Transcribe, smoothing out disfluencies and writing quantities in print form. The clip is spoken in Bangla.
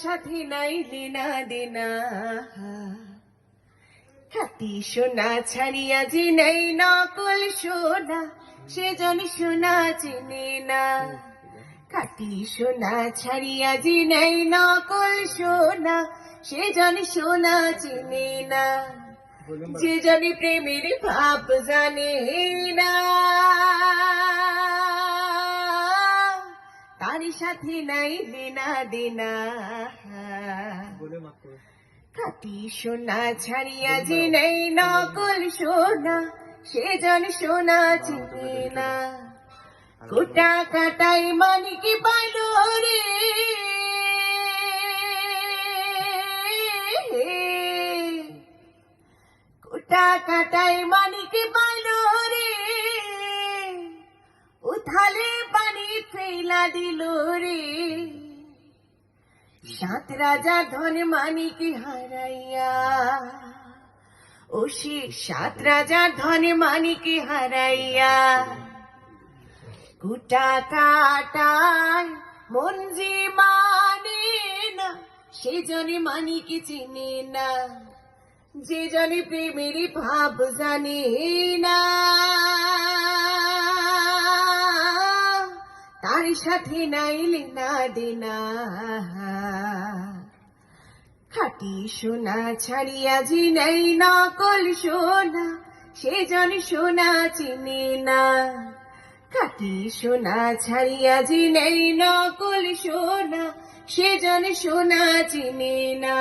সাথে নাই লেনা দেনা, খাঁটি সোনা ছাড়িয়া যে নেই নকল সোনা, সেজন সোনা চেনে না। খাঁটি সোনা ছাড়িয়া যে নেই নকল সোনা, সেজন সোনা চেনে না। যে জানি প্রেমের ভাব জানে না, তার সাথে নাই লেনা দেনা। খাঁটি সোনা ছাড়িয়া যে নেই নকল সোনা, সেজন সোনা চিনে না। গোটা কাটাই মানিক পাইল রে, গোটা কাটাই মানিক পাইল রে, উথালে পানি ফেলা দিল রে। সাত রাজা ধন মানিক হারাইয়া, ও সে সাত রাজা ধন মানিক হারাইয়া, গোটা কাটায় মন যে মানে না, সে জনে মানিক চিনে না। যে জনে প্রেমের ভাব জানে না, তার সাথে নাই লেনা দেনা। খাঁটি সোনা ছাড়িয়া যে নেই নকল সোনা, সেজন সোনা চিনে না। খাঁটি সোনা ছাড়িয়া যে নেই নকল সোনা, সেজন সোনা চিনে না।